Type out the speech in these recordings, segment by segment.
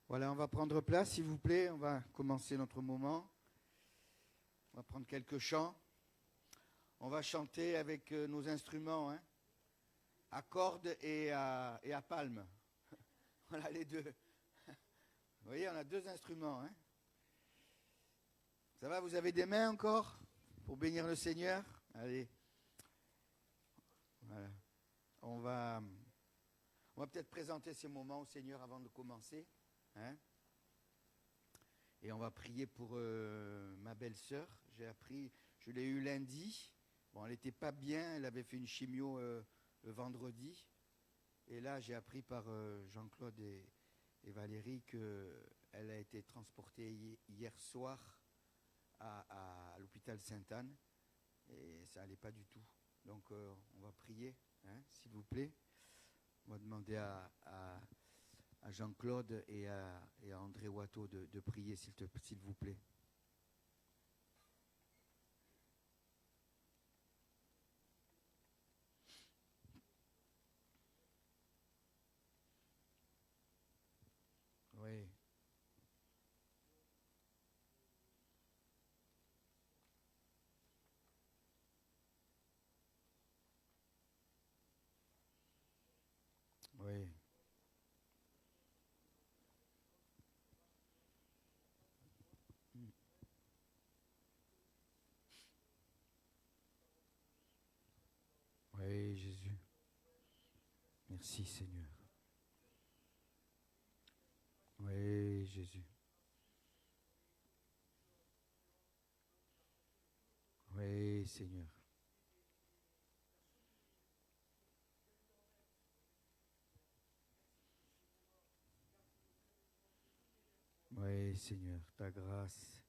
Voilà, on va prendre place, s'il vous plaît. On va commencer notre moment. On va prendre quelques chants. On va chanter avec nos instruments, hein, à cordes et à palme. Voilà les deux. Vous voyez, on a deux instruments. Hein. Ça va, vous avez des mains encore pour bénir le Seigneur? Allez. Voilà. On va peut-être présenter ces moments au Seigneur avant de commencer. Hein? Et on va prier pour ma belle-sœur. Je l'ai eue lundi. Bon, elle n'était pas bien, elle avait fait une chimio le vendredi. Et là, j'ai appris par Jean-Claude et Valérie qu'elle a été transportée hier soir à l'hôpital Sainte-Anne. Et ça n'allait pas du tout. Donc, on va prier, hein, s'il vous plaît. On va demander à Jean-Claude et à André Watteau de prier, s'il vous plaît. Oui. Oui. Oui, Jésus. Merci, Seigneur. Oui, Jésus. Oui, Seigneur. Oui, Seigneur, ta grâce.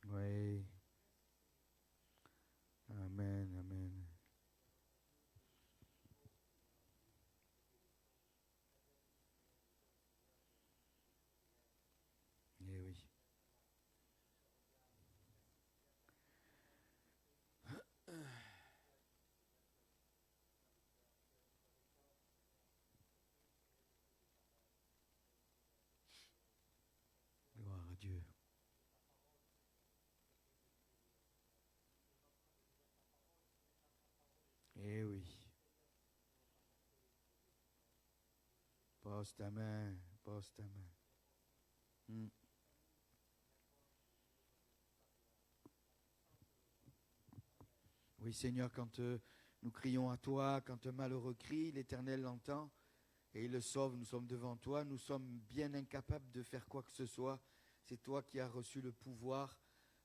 Oui. Amen, amen. Eh oui. Gloire à Dieu. Eh oui. Pose ta main, pose ta main. Oui, Seigneur, quand nous crions à toi, quand un malheureux crie, l'Éternel l'entend et il le sauve. Nous sommes devant toi, nous sommes bien incapables de faire quoi que ce soit. C'est toi qui as reçu le pouvoir,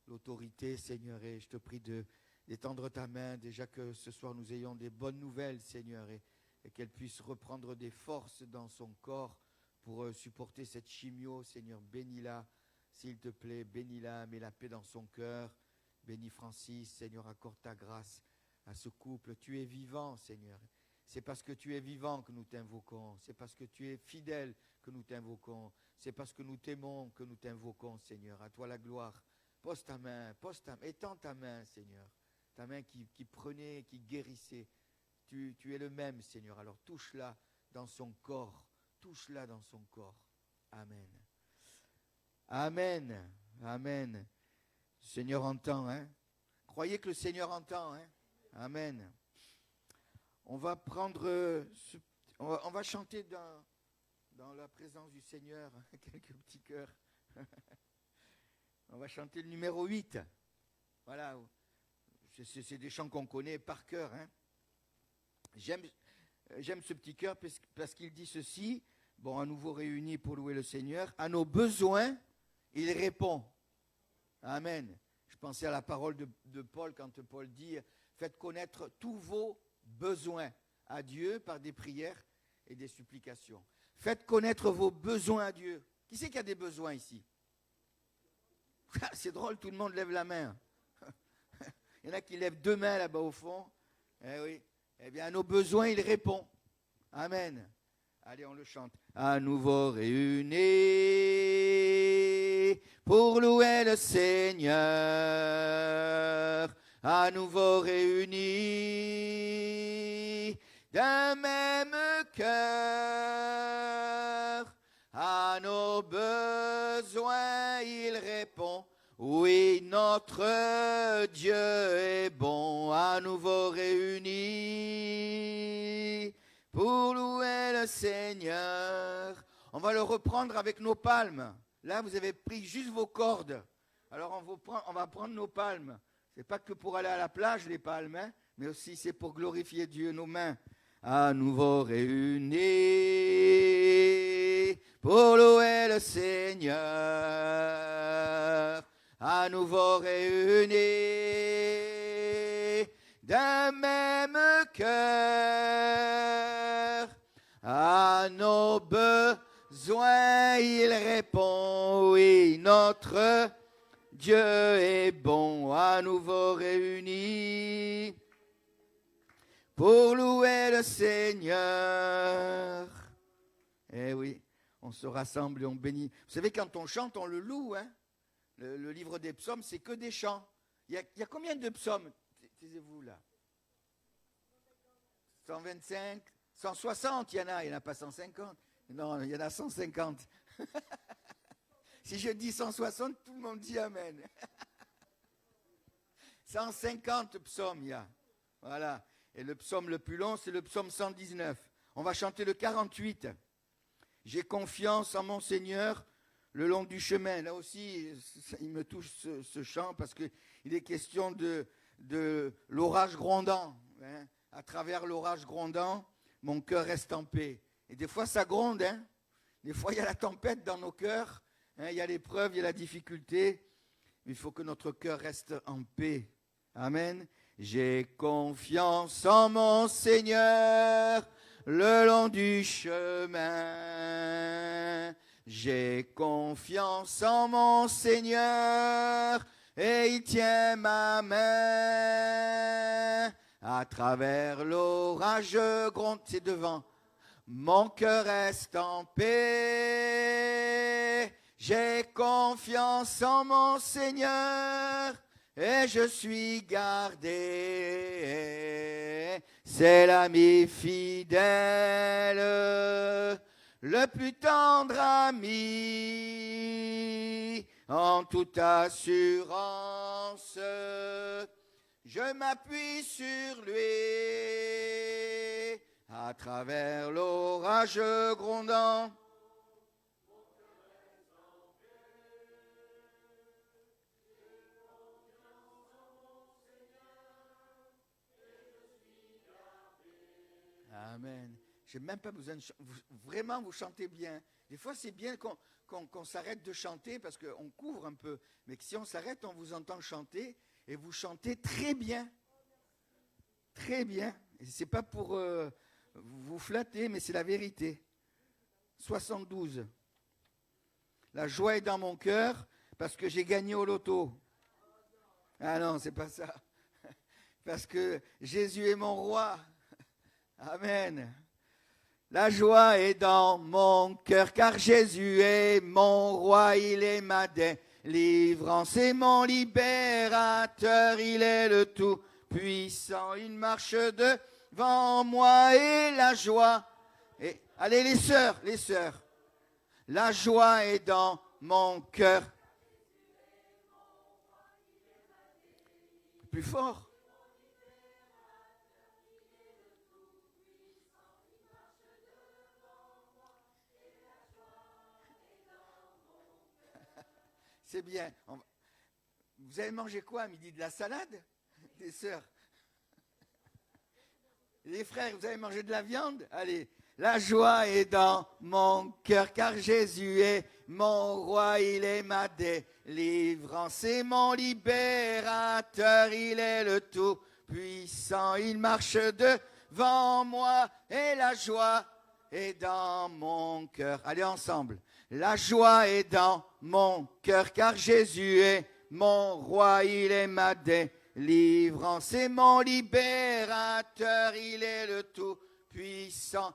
l'autorité, Seigneur, et je te prie d'étendre ta main, déjà que ce soir nous ayons des bonnes nouvelles, Seigneur, et qu'elle puisse reprendre des forces dans son corps pour supporter cette chimio. Seigneur, bénis-la, s'il te plaît, bénis-la, mets la paix dans son cœur. Bénis Francis, Seigneur, accorde ta grâce à ce couple. Tu es vivant, Seigneur. C'est parce que tu es vivant que nous t'invoquons. C'est parce que tu es fidèle que nous t'invoquons. C'est parce que nous t'aimons que nous t'invoquons, Seigneur. À toi la gloire. Pose ta main, étends ta main, Seigneur. Ta main qui prenait, qui guérissait. Tu es le même, Seigneur. Alors touche-la dans son corps. Touche-la dans son corps. Amen. Amen. Amen. Le Seigneur entend, hein? Croyez que le Seigneur entend, hein? Amen. On va prendre, on va chanter dans la présence du Seigneur, quelques petits chœurs. On va chanter le numéro 8. Voilà, c'est des chants qu'on connaît par cœur, hein? J'aime ce petit chœur parce qu'il dit ceci. Bon, à nouveau réunis pour louer le Seigneur. À nos besoins, il répond. Amen. Je pensais à la parole de Paul quand Paul dit « Faites connaître tous vos besoins à Dieu par des prières et des supplications. » Faites connaître vos besoins à Dieu. Qui c'est qui a des besoins ici? C'est drôle, tout le monde lève la main. Il y en a qui lèvent deux mains là-bas au fond. Eh oui. Eh bien, à nos besoins, il répond. Amen. Allez, on le chante. À nouveau réunis pour louer le Seigneur. À nouveau réunis d'un même cœur. besoins, il répond. Oui, notre Dieu est bon, à nouveau réunis pour louer le Seigneur. On va le reprendre avec nos palmes. Là, vous avez pris juste vos cordes. Alors, on va prendre nos palmes. C'est pas que pour aller à la plage, les palmes, hein, mais aussi c'est pour glorifier Dieu, nos mains. À nouveau réunis pour louer le Seigneur. À nouveau réunis d'un même cœur. À nos besoins, il répond, oui, notre Dieu est bon, à nouveau réunis pour louer le Seigneur. Eh oui, on se rassemble et on bénit. Vous savez, quand on chante, on le loue, hein. Le livre des psaumes, c'est que des chants. Il y a combien de psaumes? Taisez-vous là. 125, 160, il y en a pas 150. Non, il y en a 150. Si je dis 160, tout le monde dit Amen. 150 psaumes, il y a. Voilà. Et le psaume le plus long, c'est le psaume 119. On va chanter le 48. J'ai confiance en mon Seigneur le long du chemin. Là aussi, il me touche ce chant parce qu'il est question de l'orage grondant. Hein. À travers l'orage grondant, mon cœur reste en paix. Et des fois, ça gronde. Hein. Des fois, il y a la tempête dans nos cœurs. Hein. Il y a l'épreuve, il y a la difficulté. Il faut que notre cœur reste en paix. Amen. J'ai confiance en mon Seigneur le long du chemin. J'ai confiance en mon Seigneur et il tient ma main. À travers l'orage gronde, c'est devant. Mon cœur reste en paix. J'ai confiance en mon Seigneur et je suis gardé. C'est l'ami fidèle, le plus tendre ami, en toute assurance. Je m'appuie sur lui, à travers l'orage grondant. Amen. Je n'ai même pas besoin de vraiment, vous chantez bien. Des fois, c'est bien qu'on s'arrête de chanter parce qu'on couvre un peu. Mais si on s'arrête, on vous entend chanter et vous chantez très bien. Très bien. Et ce n'est pas pour vous flatter, mais c'est la vérité. 72. La joie est dans mon cœur parce que j'ai gagné au loto. Ah non, c'est pas ça. Parce que Jésus est mon roi. Amen. La joie est dans mon cœur car Jésus est mon roi, il est ma délivrance et mon libérateur, il est le tout puissant, il marche devant moi et la joie. Et, allez les sœurs, la joie est dans mon cœur. Plus fort. C'est bien. Vous avez mangé quoi à midi? De la salade? Les sœurs? Les frères, vous avez mangé de la viande? Allez. La joie est dans mon cœur car Jésus est mon roi, il est ma délivrance et mon libérateur, il est le tout puissant, il marche devant moi et la joie est dans mon cœur. Allez ensemble. La joie est dans mon cœur car Jésus est mon roi, il est ma délivrance et mon libérateur, il est le tout puissant.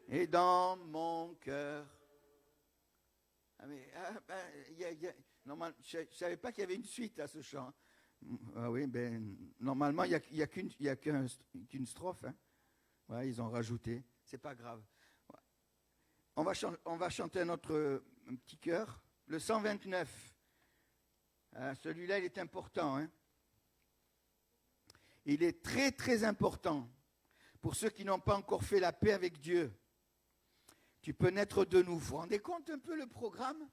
Et dans mon cœur. Ah mais, normalement, je ne savais pas qu'il y avait une suite à ce chant. Ah oui, ben, normalement, il n'y a qu'une strophe. Hein. Ouais, ils ont rajouté. C'est pas grave. On va chanter un petit chœur, le 129. Celui-là, il est important. Hein. Il est très, très important pour ceux qui n'ont pas encore fait la paix avec Dieu. Tu peux naître de nouveau. Vous vous rendez compte un peu le programme?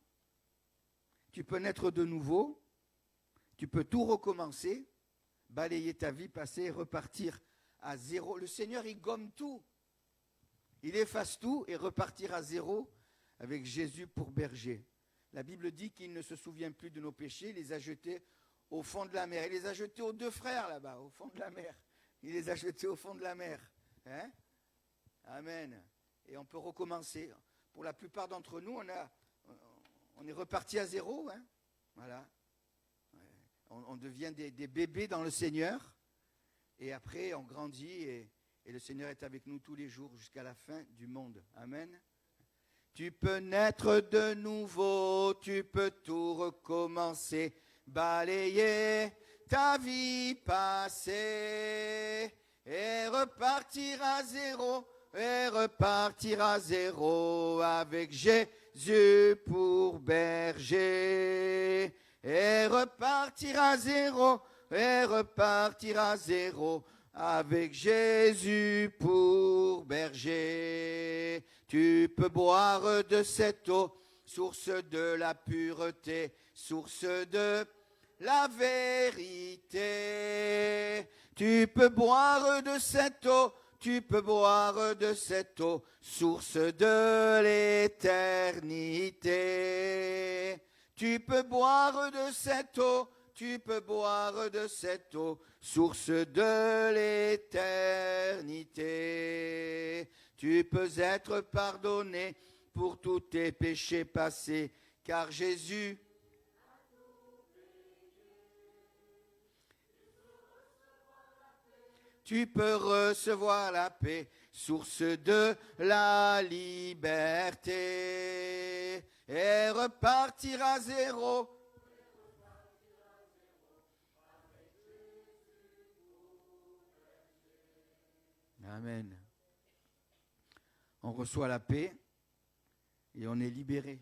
Tu peux naître de nouveau. Tu peux tout recommencer, balayer ta vie passée, repartir à zéro. Le Seigneur, il gomme tout. Il efface tout et repartir à zéro avec Jésus pour berger. La Bible dit qu'il ne se souvient plus de nos péchés, il les a jetés au fond de la mer. Il les a jetés aux deux frères là-bas, au fond de la mer. Il les a jetés au fond de la mer. Hein? Amen. Et on peut recommencer. Pour la plupart d'entre nous, on est reparti à zéro. Hein? Voilà. On devient des bébés dans le Seigneur. Et après, on grandit et le Seigneur est avec nous tous les jours jusqu'à la fin du monde. Amen. Tu peux naître de nouveau, tu peux tout recommencer, balayer ta vie passée et repartir à zéro avec Jésus pour berger et repartir à zéro avec Jésus pour berger. Tu peux boire de cette eau, source de la pureté, source de la vérité. Tu peux boire de cette eau, source de l'éternité. Tu peux boire de cette eau, source de l'éternité. Tu peux être pardonné pour tous tes péchés passés, car Jésus tu peux recevoir la paix, source de la liberté, et repartir à zéro. Amen. On reçoit la paix et on est libéré.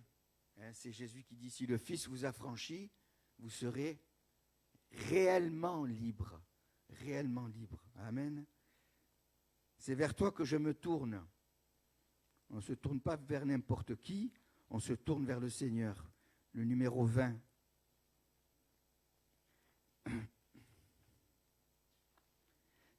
C'est Jésus qui dit, si le Fils vous a franchi, vous serez réellement libre. Réellement libre. Amen. C'est vers toi que je me tourne. On ne se tourne pas vers n'importe qui, on se tourne vers le Seigneur. Le numéro 20.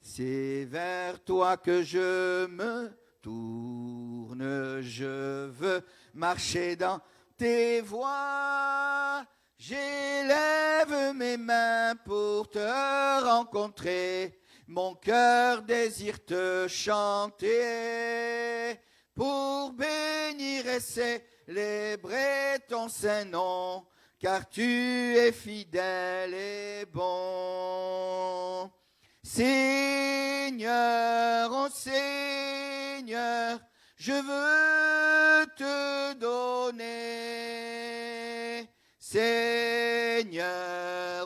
C'est vers toi que je me tourne, je veux marcher dans tes voies. J'élève mes mains pour te rencontrer, mon cœur désire te chanter, pour bénir et célébrer ton saint nom, car tu es fidèle et bon. Seigneur, oh Seigneur, je veux te donner. Seigneur,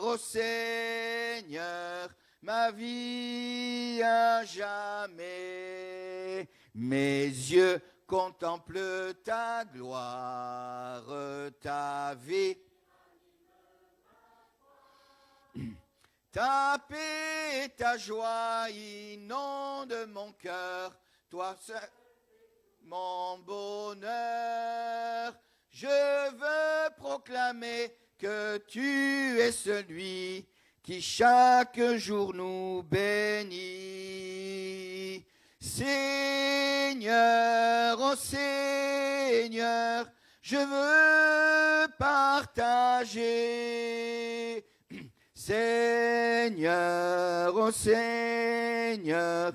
oh Seigneur, ma vie à jamais. Mes yeux contemplent ta gloire, ta vie. Ta paix et ta joie inondent mon cœur, toi seul mon bonheur. Je veux proclamer que tu es celui qui chaque jour nous bénit. Seigneur, oh Seigneur, je veux partager. Seigneur, oh Seigneur,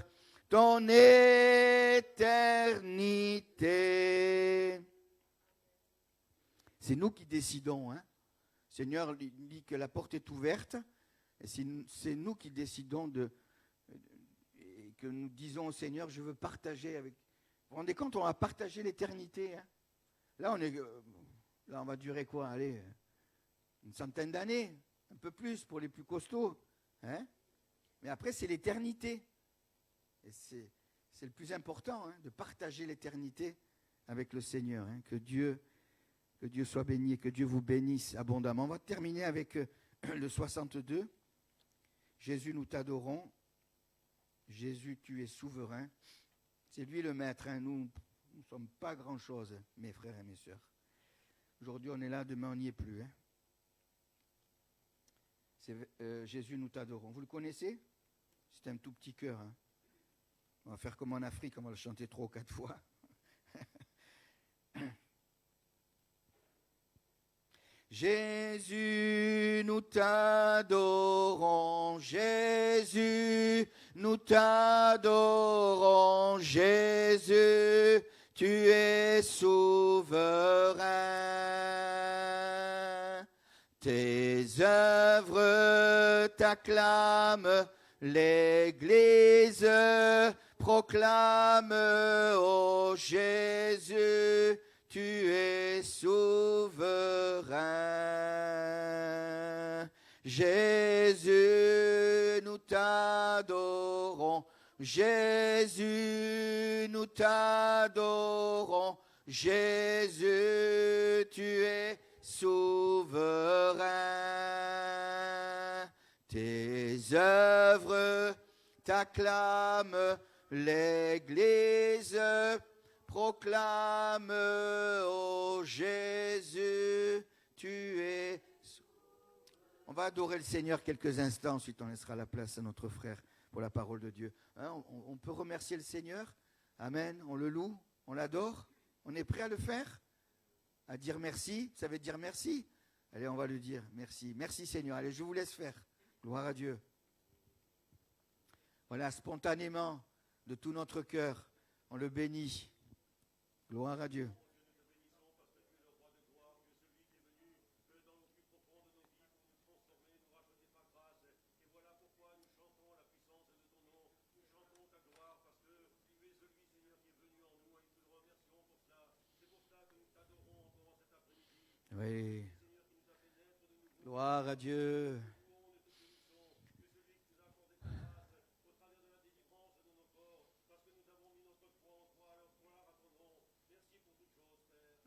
ton éternité. C'est nous qui décidons. Hein. Seigneur dit que la porte est ouverte. Et c'est nous qui décidons et que nous disons au Seigneur, je veux partager avec. Vous vous rendez compte, on va partager l'éternité. Hein. Là, on va durer quoi? Allez, une centaine d'années. Un peu plus pour les plus costauds. Hein. Mais après, c'est l'éternité. Et c'est le plus important, hein, de partager l'éternité avec le Seigneur. Hein. Que Dieu soit béni, que Dieu vous bénisse abondamment. On va terminer avec le 62. Jésus, nous t'adorons. Jésus, tu es souverain. C'est lui le maître. Hein. Nous ne sommes pas grand-chose, mes frères et mes sœurs. Aujourd'hui, on est là, demain, on n'y est plus. Hein. C'est Jésus, nous t'adorons. Vous le connaissez? C'est un tout petit cœur. Hein. On va faire comme en Afrique, on va le chanter 3 ou 4 fois. Jésus, nous t'adorons. Jésus, nous t'adorons. Jésus, tu es souverain. Tes œuvres t'acclament, l'Église proclame, ô Jésus, tu es souverain. Jésus, nous t'adorons. Jésus, nous t'adorons. Jésus, tu es souverain. Tes œuvres t'acclament, l'Église proclame, ô Jésus, tu es... On va adorer le Seigneur quelques instants, ensuite on laissera la place à notre frère pour la parole de Dieu. Hein, on peut remercier le Seigneur. Amen, on le loue, on l'adore. On est prêt à le faire? À dire merci? Vous savez dire merci? Allez, on va lui dire merci. Merci Seigneur. Allez, je vous laisse faire. Gloire à Dieu. Voilà, spontanément, de tout notre cœur, on le bénit. Gloire à Dieu. Oui. Gloire à Dieu.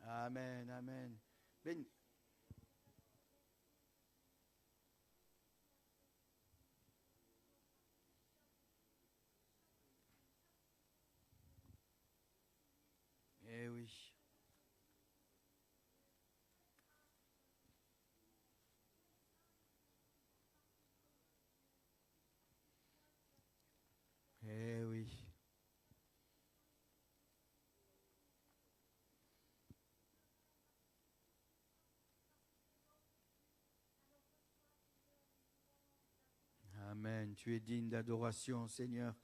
Amen, amen. Ben... Eh oui. Eh oui. Amen. Tu es digne d'adoration, Seigneur.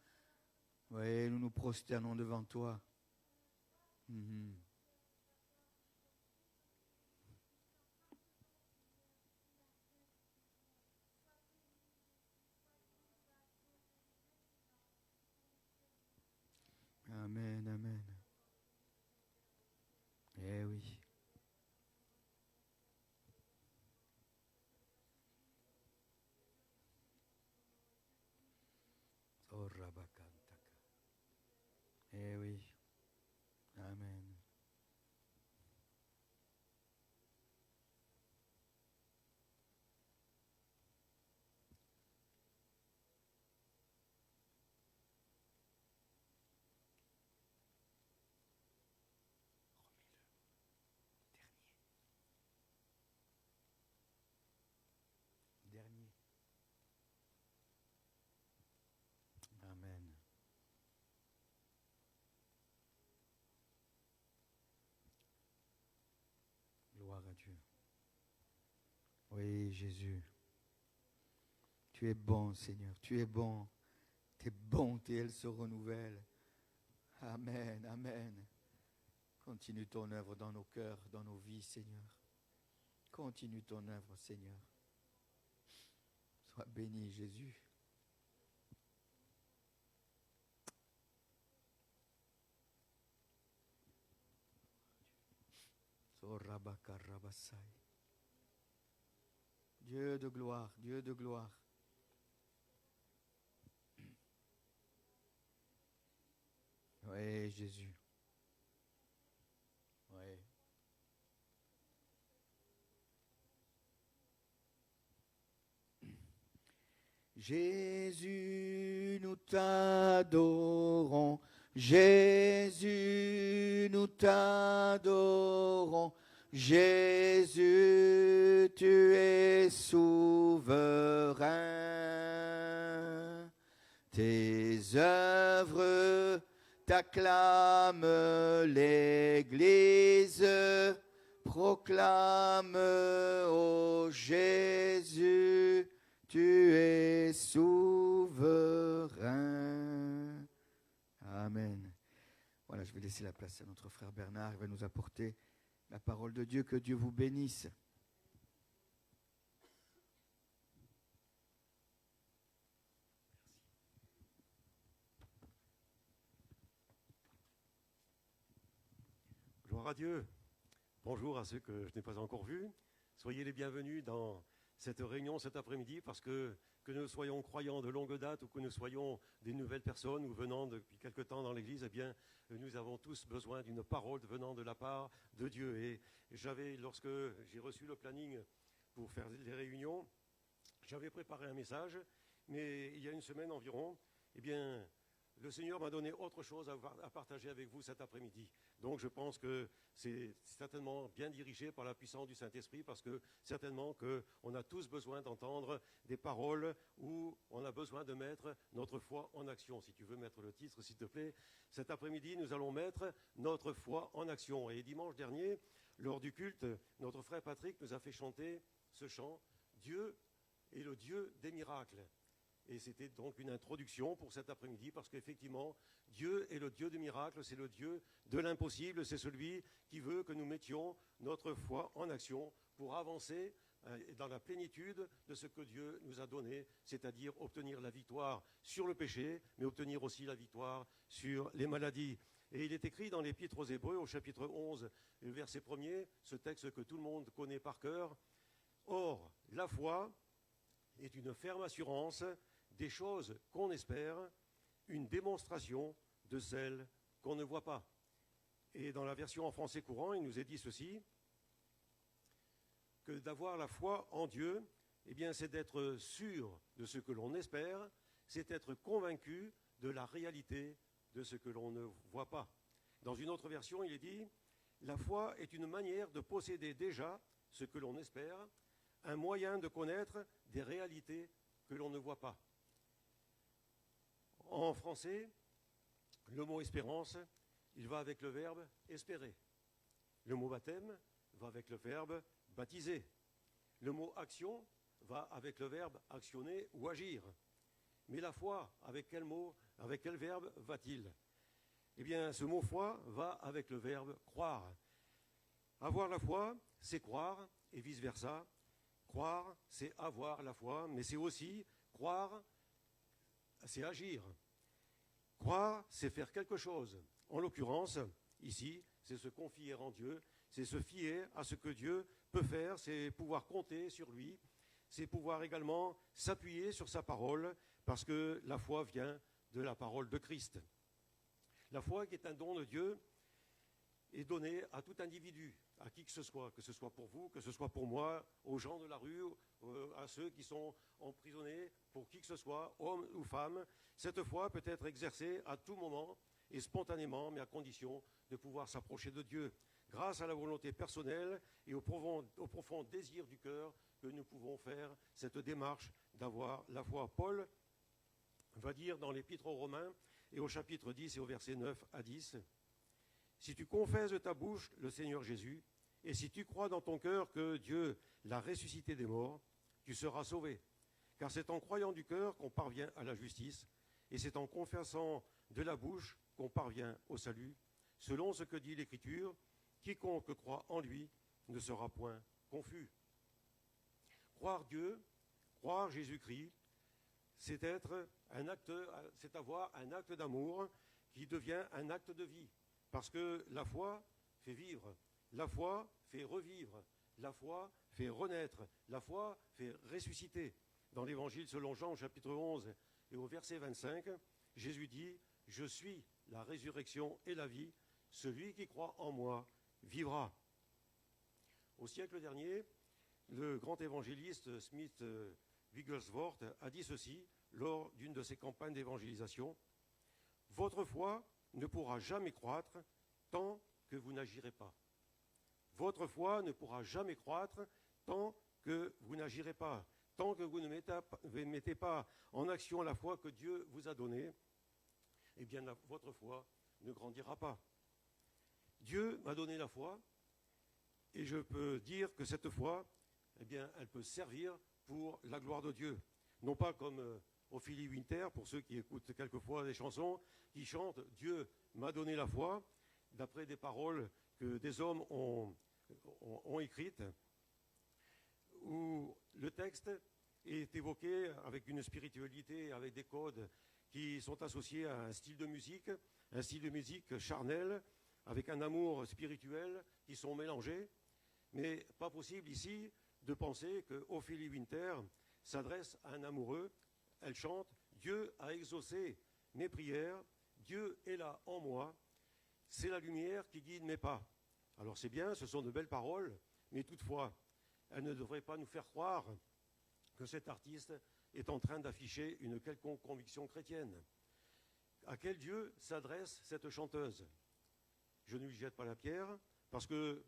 Oui, nous nous prosternons devant toi. Mm-hmm. Amen, amen. Eh oui. Oh, Rabakantaka. Eh oui. Amen. Dernier. Amen. Gloire à Dieu. Oui, Jésus. Tu es bon, Seigneur. Tu es bon. Tes bontés, elles se renouvellent. Amen, amen. Continue ton œuvre dans nos cœurs, dans nos vies, Seigneur. Continue ton œuvre, Seigneur. Sois béni, Jésus. Dieu de gloire, Dieu de gloire. Oui, Jésus. Jésus, nous t'adorons. Jésus, nous t'adorons. Jésus, tu es souverain. Tes œuvres t'acclament, l'Église proclame, ô Jésus, tu es souverain. Amen. Voilà, je vais laisser la place à notre frère Bernard. Il va nous apporter la parole de Dieu. Que Dieu vous bénisse. Gloire à Dieu. Bonjour à ceux que je n'ai pas encore vus. Soyez les bienvenus dans cette réunion cet après-midi, parce que nous soyons croyants de longue date ou que nous soyons des nouvelles personnes ou venant depuis quelque temps dans l'Église, eh bien, nous avons tous besoin d'une parole venant de la part de Dieu. Et lorsque j'ai reçu le planning pour faire les réunions, j'avais préparé un message, mais il y a une semaine environ, eh bien, le Seigneur m'a donné autre chose à partager avec vous cet après-midi. Donc je pense que c'est certainement bien dirigé par la puissance du Saint-Esprit, parce que certainement qu'on a tous besoin d'entendre des paroles où on a besoin de mettre notre foi en action. Si tu veux mettre le titre, s'il te plaît. Cet après-midi, nous allons mettre notre foi en action. Et dimanche dernier, lors du culte, notre frère Patrick nous a fait chanter ce chant « Dieu est le Dieu des miracles ». Et c'était donc une introduction pour cet après-midi, parce qu'effectivement, Dieu est le Dieu des miracles, c'est le Dieu de l'impossible, c'est celui qui veut que nous mettions notre foi en action pour avancer dans la plénitude de ce que Dieu nous a donné, c'est-à-dire obtenir la victoire sur le péché, mais obtenir aussi la victoire sur les maladies. Et il est écrit dans l'Épître aux Hébreux, au chapitre 11, le verset 1er, ce texte que tout le monde connaît par cœur. « Or, la foi est une ferme assurance des choses qu'on espère, une démonstration de celles qu'on ne voit pas. » Et dans la version en français courant, il nous est dit ceci, que d'avoir la foi en Dieu, eh bien, c'est d'être sûr de ce que l'on espère, c'est être convaincu de la réalité de ce que l'on ne voit pas. Dans une autre version, il est dit, la foi est une manière de posséder déjà ce que l'on espère, un moyen de connaître des réalités que l'on ne voit pas. En français, le mot espérance, il va avec le verbe espérer. Le mot baptême va avec le verbe baptiser. Le mot action va avec le verbe actionner ou agir. Mais la foi, avec quel mot, avec quel verbe va-t-il ? Eh bien, ce mot foi va avec le verbe croire. Avoir la foi, c'est croire, et vice-versa. Croire, c'est avoir la foi, mais c'est aussi croire, c'est agir. Croire, c'est faire quelque chose. En l'occurrence, ici, c'est se confier en Dieu, c'est se fier à ce que Dieu peut faire, c'est pouvoir compter sur lui, c'est pouvoir également s'appuyer sur sa parole, parce que la foi vient de la parole de Christ. La foi, qui est un don de Dieu, est donnée à tout individu, à qui que ce soit pour vous, que ce soit pour moi, aux gens de la rue, à ceux qui sont emprisonnés, pour qui que ce soit, hommes ou femmes. Cette foi peut être exercée à tout moment et spontanément, mais à condition de pouvoir s'approcher de Dieu, grâce à la volonté personnelle et au profond désir du cœur que nous pouvons faire cette démarche d'avoir la foi. Paul va dire dans l'Épître aux Romains et au chapitre 10 et au verset 9 à 10, « Si tu confesses de ta bouche le Seigneur Jésus, et si tu crois dans ton cœur que Dieu l'a ressuscité des morts, tu seras sauvé. Car c'est en croyant du cœur qu'on parvient à la justice, et c'est en confessant de la bouche qu'on parvient au salut, selon ce que dit l'Écriture, quiconque croit en lui ne sera point confus. » Croire Dieu, croire Jésus-Christ, c'est avoir un acte d'amour qui devient un acte de vie. Parce que la foi fait vivre, la foi fait revivre, la foi fait renaître, la foi fait ressusciter. Dans l'Évangile selon Jean, au chapitre 11 et au verset 25, Jésus dit « Je suis la résurrection et la vie, celui qui croit en moi vivra. » Au siècle dernier, le grand évangéliste Smith Wigglesworth a dit ceci lors d'une de ses campagnes d'évangélisation. Votre foi ne pourra jamais croître tant que vous n'agirez pas. Votre foi ne pourra jamais croître tant que vous n'agirez pas, tant que vous ne mettez pas en action la foi que Dieu vous a donnée, eh bien votre foi ne grandira pas. Dieu m'a donné la foi et je peux dire que cette foi, eh bien, elle peut servir pour la gloire de Dieu. Non pas comme Ophélie Winter, pour ceux qui écoutent quelquefois des chansons, qui chantent « Dieu m'a donné la foi », d'après des paroles que des hommes ont écrites, où le texte est évoqué avec une spiritualité, avec des codes qui sont associés à un style de musique charnel, avec un amour spirituel qui sont mélangés. Mais pas possible ici de penser que Ophélie Winter s'adresse à un amoureux. Elle chante « Dieu a exaucé mes prières, Dieu est là en moi, c'est la lumière qui guide mes pas ». Alors c'est bien, ce sont de belles paroles, mais toutefois, elles ne devraient pas nous faire croire que cet artiste est en train d'afficher une quelconque conviction chrétienne. À quel Dieu s'adresse cette chanteuse ? Je ne lui jette pas la pierre, parce que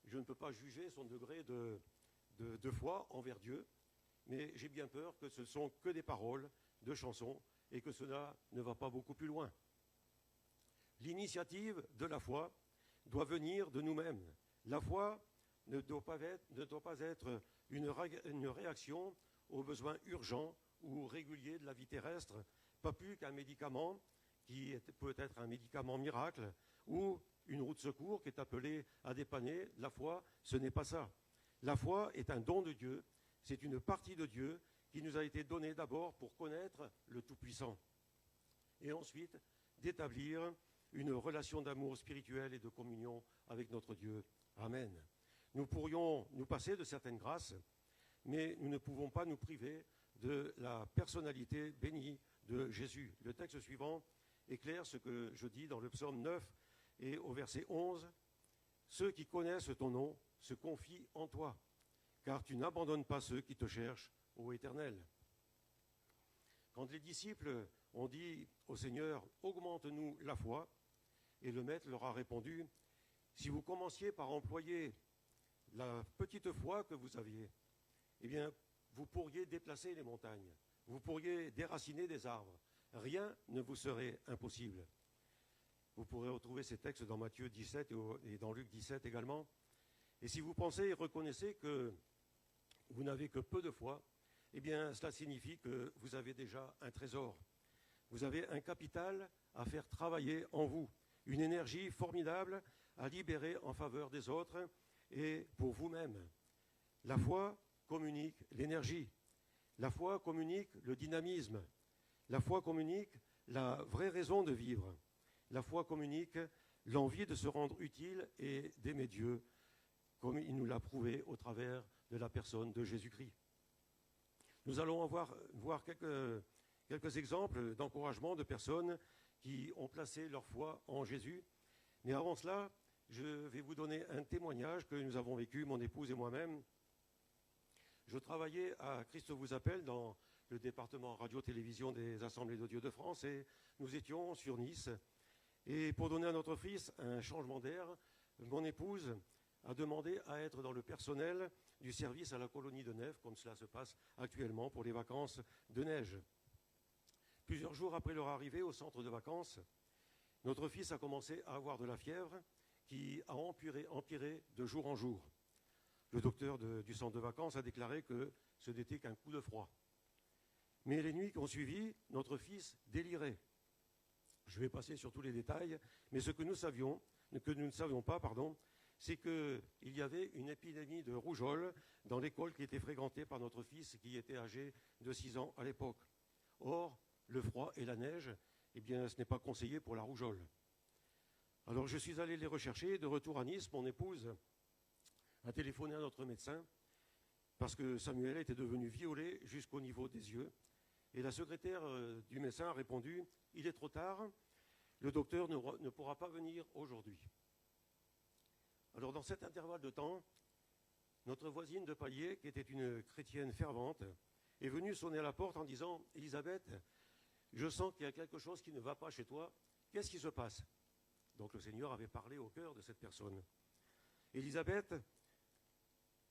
je ne peux pas juger son degré de foi envers Dieu, mais j'ai bien peur que ce ne sont que des paroles de chansons et que cela ne va pas beaucoup plus loin. L'initiative de la foi doit venir de nous-mêmes. La foi ne doit pas être une réaction aux besoins urgents ou réguliers de la vie terrestre, pas plus qu'un médicament qui peut être un médicament miracle ou une roue de secours qui est appelée à dépanner. La foi, ce n'est pas ça. La foi est un don de Dieu, c'est une partie de Dieu qui nous a été donnée d'abord pour connaître le Tout-Puissant et ensuite d'établir une relation d'amour spirituel et de communion avec notre Dieu. Amen. Nous pourrions nous passer de certaines grâces, mais nous ne pouvons pas nous priver de la personnalité bénie de Jésus. Le texte suivant éclaire ce que je dis dans le psaume 9 et au verset 11. « Ceux qui connaissent ton nom se confient en toi, car tu n'abandonnes pas ceux qui te cherchent, ô Éternel. » Quand les disciples ont dit au Seigneur « Augmente-nous la foi », et le Maître leur a répondu « Si vous commenciez par employer la petite foi que vous aviez, eh bien, vous pourriez déplacer les montagnes, vous pourriez déraciner des arbres. Rien ne vous serait impossible. » Vous pourrez retrouver ces textes dans Matthieu 17 et dans Luc 17 également. Et si vous pensez et reconnaissez que vous n'avez que peu de foi, eh bien, cela signifie que vous avez déjà un trésor. Vous avez un capital à faire travailler en vous, une énergie formidable à libérer en faveur des autres et pour vous-même. La foi communique l'énergie. La foi communique le dynamisme. La foi communique la vraie raison de vivre. La foi communique l'envie de se rendre utile et d'aimer Dieu, comme il nous l'a prouvé au travers de la personne de Jésus-Christ. Nous allons voir quelques exemples d'encouragement de personnes qui ont placé leur foi en Jésus. Mais avant cela, je vais vous donner un témoignage que nous avons vécu, mon épouse et moi-même. Je travaillais à Christ vous appelle dans le département radio-télévision des Assemblées de Dieu de France et nous étions sur Nice. Et pour donner à notre fils un changement d'air, mon épouse a demandé à être dans le personnel du service à la colonie de Nèves, comme cela se passe actuellement pour les vacances de neige. Plusieurs jours après leur arrivée au centre de vacances, notre fils a commencé à avoir de la fièvre qui a empiré de jour en jour. Le docteur du centre de vacances a déclaré que ce n'était qu'un coup de froid. Mais les nuits qui ont suivi, notre fils délirait. Je vais passer sur tous les détails, mais ce que nous ne savions pas, c'est qu'il y avait une épidémie de rougeole dans l'école qui était fréquentée par notre fils qui était âgé de 6 ans à l'époque. Or, le froid et la neige, eh bien, ce n'est pas conseillé pour la rougeole. Alors je suis allé les rechercher. De retour à Nice, mon épouse a téléphoné à notre médecin parce que Samuel était devenu violet jusqu'au niveau des yeux. Et la secrétaire du médecin a répondu « Il est trop tard, le docteur ne pourra pas venir aujourd'hui ». Alors dans cet intervalle de temps, notre voisine de palier, qui était une chrétienne fervente, est venu sonner à la porte en disant « Élisabeth, je sens qu'il y a quelque chose qui ne va pas chez toi. Qu'est-ce qui se passe ?» Donc le Seigneur avait parlé au cœur de cette personne. Élisabeth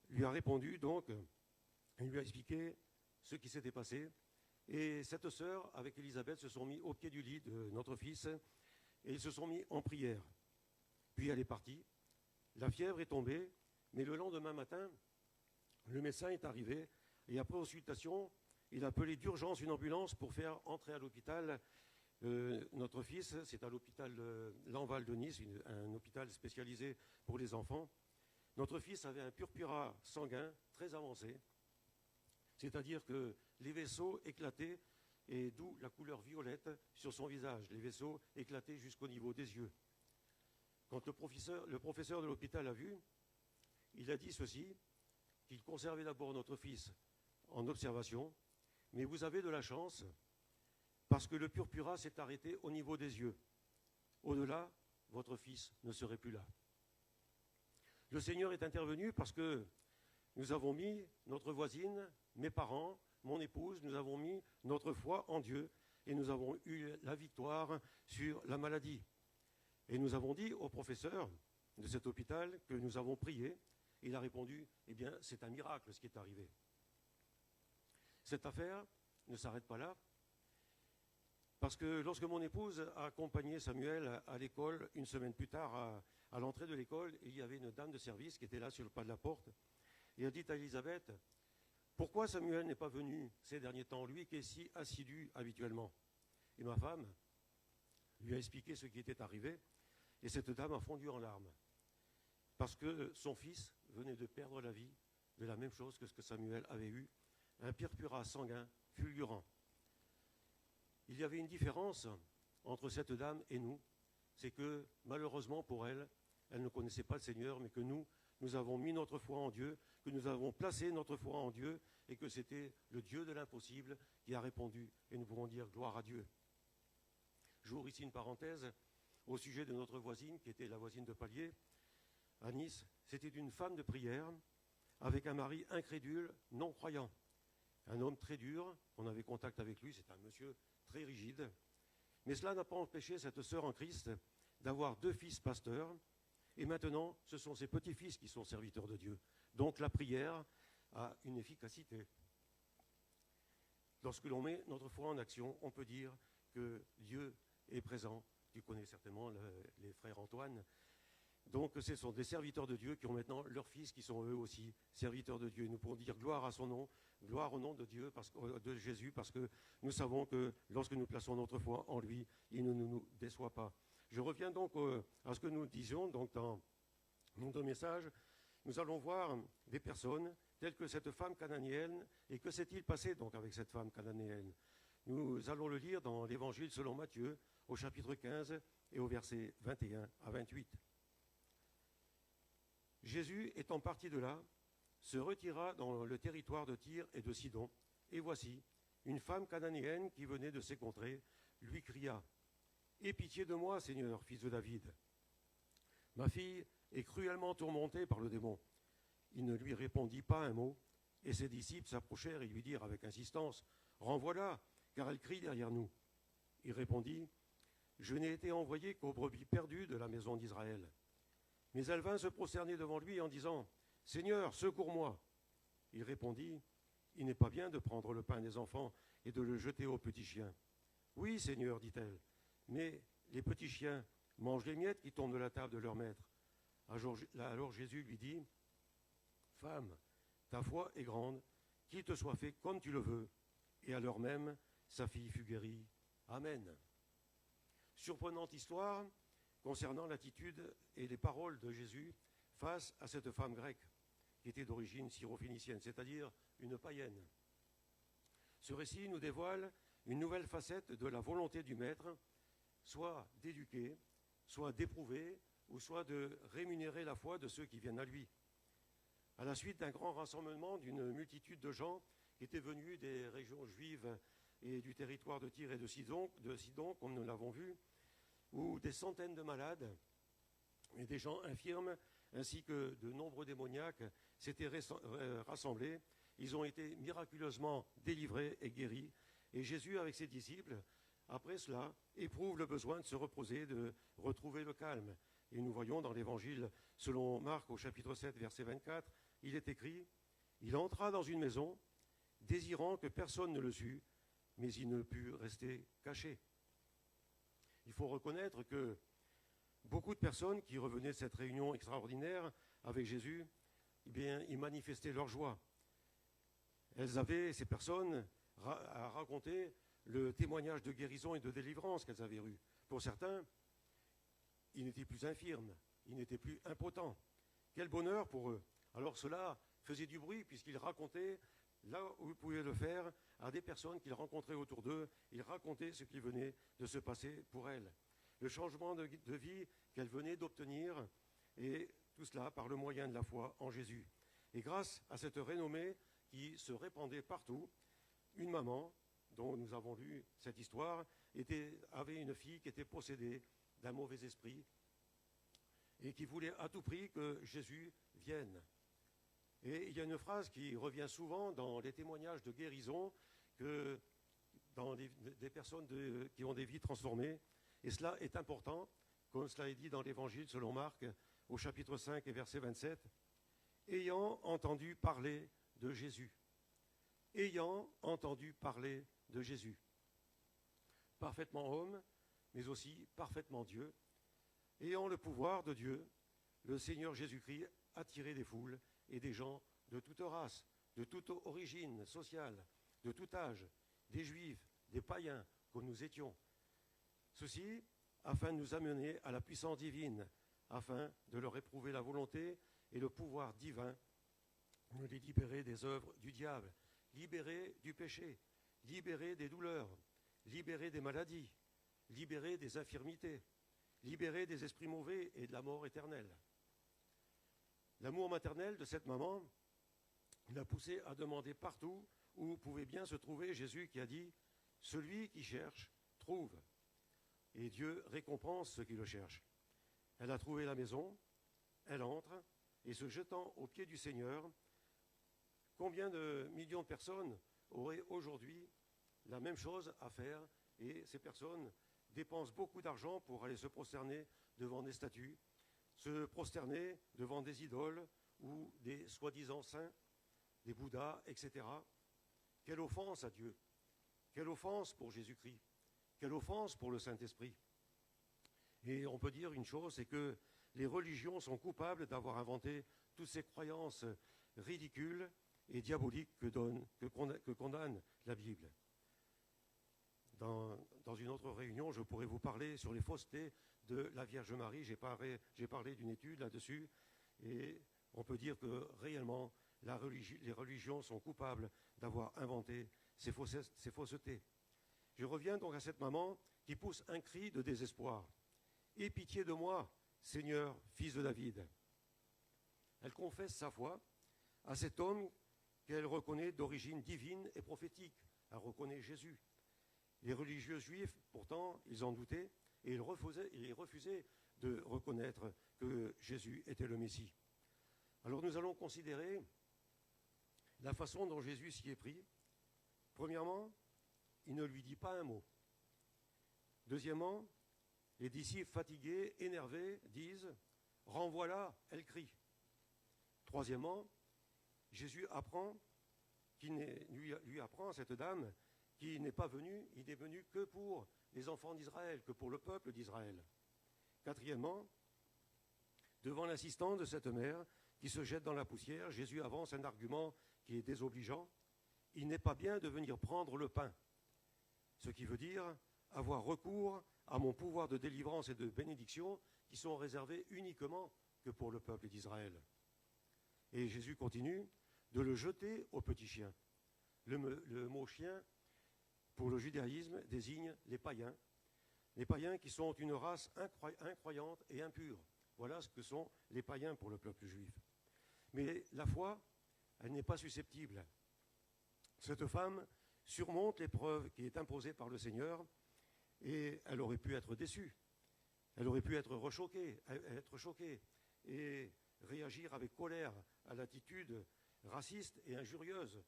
lui a répondu, donc, il lui a expliqué ce qui s'était passé. Et cette sœur, avec Élisabeth, se sont mis au pied du lit de notre fils et ils se sont mis en prière. Puis elle est partie. La fièvre est tombée, mais le lendemain matin, le médecin est arrivé et après consultation, il a appelé d'urgence une ambulance pour faire entrer à l'hôpital notre fils. C'est à l'hôpital Lanval de Nice, un hôpital spécialisé pour les enfants. Notre fils avait un purpura sanguin très avancé, c'est-à-dire que les vaisseaux éclataient, et d'où la couleur violette sur son visage. Les vaisseaux éclataient jusqu'au niveau des yeux. Quand le professeur de l'hôpital a vu, il a dit ceci, qu'il conservait d'abord notre fils en observation, mais vous avez de la chance, parce que le purpura s'est arrêté au niveau des yeux. Au-delà, votre fils ne serait plus là. Le Seigneur est intervenu parce que nous avons mis notre voisine, mes parents, mon épouse, nous avons mis notre foi en Dieu et nous avons eu la victoire sur la maladie. Et nous avons dit au professeur de cet hôpital que nous avons prié. Il a répondu, eh bien, c'est un miracle ce qui est arrivé. Cette affaire ne s'arrête pas là, parce que lorsque mon épouse a accompagné Samuel à l'école, une semaine plus tard, à l'entrée de l'école, il y avait une dame de service qui était là sur le pas de la porte, et a dit à Élisabeth, pourquoi Samuel n'est pas venu ces derniers temps, lui qui est si assidu habituellement? Et ma femme lui a expliqué ce qui était arrivé, et cette dame a fondu en larmes, parce que son fils venait de perdre la vie de la même chose que ce que Samuel avait eu, un purpura sanguin fulgurant. Il y avait une différence entre cette dame et nous, c'est que malheureusement pour elle, elle ne connaissait pas le Seigneur, mais que nous avons mis notre foi en Dieu, que nous avons placé notre foi en Dieu, et que c'était le Dieu de l'impossible qui a répondu, et nous pouvons dire gloire à Dieu. J'ouvre ici une parenthèse au sujet de notre voisine, qui était la voisine de palier, à Nice. C'était une femme de prière, avec un mari incrédule, non croyant. Un homme très dur, on avait contact avec lui, c'est un monsieur très rigide. Mais cela n'a pas empêché cette sœur en Christ d'avoir 2 fils pasteurs. Et maintenant, ce sont ses petits-fils qui sont serviteurs de Dieu. Donc la prière a une efficacité. Lorsque l'on met notre foi en action, on peut dire que Dieu est présent. Tu connais certainement les frères Antoine. Donc ce sont des serviteurs de Dieu qui ont maintenant leurs fils qui sont eux aussi serviteurs de Dieu. Nous pouvons dire gloire à son nom, gloire au nom de Dieu, de Jésus, parce que nous savons que lorsque nous plaçons notre foi en lui, il ne nous déçoit pas. Je reviens donc à ce que nous disions donc dans notre message. Nous allons voir des personnes telles que cette femme cananéenne. Et que s'est-il passé donc avec cette femme cananéenne? Nous allons le lire dans l'Évangile selon Matthieu, au chapitre 15 et au verset 21 à 28. Jésus, étant parti de là, se retira dans le territoire de Tyr et de Sidon. Et voici, une femme cananéenne qui venait de ces contrées lui cria « Aie pitié de moi, Seigneur, fils de David. Ma fille est cruellement tourmentée par le démon. » Il ne lui répondit pas un mot, et ses disciples s'approchèrent et lui dirent avec insistance « Renvoie-la, car elle crie derrière nous. » Il répondit « Je n'ai été envoyé qu'aux brebis perdues de la maison d'Israël. » Mais elle vint se prosterner devant lui en disant « Seigneur, secours-moi » Il répondit « Il n'est pas bien de prendre le pain des enfants et de le jeter aux petits chiens. »« Oui, Seigneur, dit-elle, mais les petits chiens mangent les miettes qui tombent de la table de leur maître. » Alors Jésus lui dit « Femme, ta foi est grande, qu'il te soit fait comme tu le veux. » Et à l'heure même, sa fille fut guérie. Amen. Surprenante histoire concernant l'attitude et les paroles de Jésus face à cette femme grecque qui était d'origine syrophénicienne, c'est-à-dire une païenne. Ce récit nous dévoile une nouvelle facette de la volonté du Maître, soit d'éduquer, soit d'éprouver, ou soit de rémunérer la foi de ceux qui viennent à lui. À la suite d'un grand rassemblement d'une multitude de gens qui étaient venus des régions juives et du territoire de Tyr et de Sidon, comme nous l'avons vu, où des centaines de malades et des gens infirmes, ainsi que de nombreux démoniaques, s'étaient rassemblés. ils ont été miraculeusement délivrés et guéris. Et Jésus, avec ses disciples, après cela, éprouve le besoin de se reposer, de retrouver le calme. Et nous voyons dans l'Évangile, selon Marc, au chapitre 7, verset 24, il est écrit « Il entra dans une maison, désirant que personne ne le sût, mais il ne put rester caché. » Il faut reconnaître que beaucoup de personnes qui revenaient de cette réunion extraordinaire avec Jésus, eh bien, ils manifestaient leur joie. Elles avaient, ces personnes, à raconter le témoignage de guérison et de délivrance qu'elles avaient eu. Pour certains, ils n'étaient plus infirmes, ils n'étaient plus impotents. Quel bonheur pour eux. Alors cela faisait du bruit puisqu'ils racontaient, là où ils pouvaient le faire, à des personnes qu'ils rencontraient autour d'eux. Ils racontaient ce qui venait de se passer pour elles. Le changement de vie qu'elles venaient d'obtenir, et tout cela par le moyen de la foi en Jésus. Et grâce à cette renommée qui se répandait partout, une maman, dont nous avons lu cette histoire, avait une fille qui était possédée d'un mauvais esprit et qui voulait à tout prix que Jésus vienne. Et il y a une phrase qui revient souvent dans les témoignages de guérison, que dans des personnes qui ont des vies transformées, et cela est important, comme cela est dit dans l'Évangile selon Marc, au chapitre 5 et verset 27, « Ayant entendu parler de Jésus. » Ayant entendu parler de Jésus. Parfaitement homme, mais aussi parfaitement Dieu. Ayant le pouvoir de Dieu, le Seigneur Jésus-Christ attirait des foules et des gens de toute race, de toute origine sociale, de tout âge, des Juifs, des païens, comme nous étions. Ceci afin de nous amener à la puissance divine, afin de leur éprouver la volonté et le pouvoir divin, de les libérer des œuvres du diable, libérer du péché, libérer des douleurs, libérer des maladies, libérer des infirmités, libérer des esprits mauvais et de la mort éternelle. L'amour maternel de cette maman l'a poussée à demander partout où pouvait bien se trouver Jésus qui a dit « Celui qui cherche, trouve ». Et Dieu récompense ceux qui le cherchent. Elle a trouvé la maison, elle entre, et se jetant aux pieds du Seigneur, combien de millions de personnes auraient aujourd'hui la même chose à faire, et ces personnes dépensent beaucoup d'argent pour aller se prosterner devant des statues, se prosterner devant des idoles ou des soi-disant saints, des Bouddhas, etc. Quelle offense à Dieu! Quelle offense pour Jésus-Christ! Quelle offense pour le Saint-Esprit! Et on peut dire une chose, c'est que les religions sont coupables d'avoir inventé toutes ces croyances ridicules et diaboliques que condamne la Bible. Dans une autre réunion, je pourrais vous parler sur les faussetés de la Vierge Marie. J'ai parlé d'une étude là-dessus, et on peut dire que réellement, les religions sont coupables d'avoir inventé ces faussetés. Je reviens donc à cette maman qui pousse un cri de désespoir. « Aie pitié de moi, Seigneur, fils de David !» Elle confesse sa foi à cet homme qu'elle reconnaît d'origine divine et prophétique. Elle reconnaît Jésus. Les religieux juifs, pourtant, ils en doutaient et ils refusaient de reconnaître que Jésus était le Messie. Alors nous allons considérer la façon dont Jésus s'y est pris. Premièrement, il ne lui dit pas un mot. Deuxièmement, les disciples fatigués, énervés, disent « Renvoie-la », elle crie. Troisièmement, Jésus lui apprend à cette dame qu'il n'est pas venu, il n'est venu que pour les enfants d'Israël, que pour le peuple d'Israël. Quatrièmement, devant l'insistance de cette mère qui se jette dans la poussière, Jésus avance un argument qui est désobligeant. Il n'est pas bien de venir prendre le pain. Ce qui veut dire avoir recours à mon pouvoir de délivrance et de bénédiction qui sont réservés uniquement que pour le peuple d'Israël. Et Jésus continue de le jeter aux petits chiens. Le mot chien, pour le judaïsme, désigne les païens qui sont une race incroyante et impure. Voilà ce que sont les païens pour le peuple juif. Mais la foi, elle n'est pas susceptible. Cette femme surmonte l'épreuve qui est imposée par le Seigneur et elle aurait pu être déçue. Elle aurait pu être choquée et réagir avec colère à l'attitude raciste et injurieuse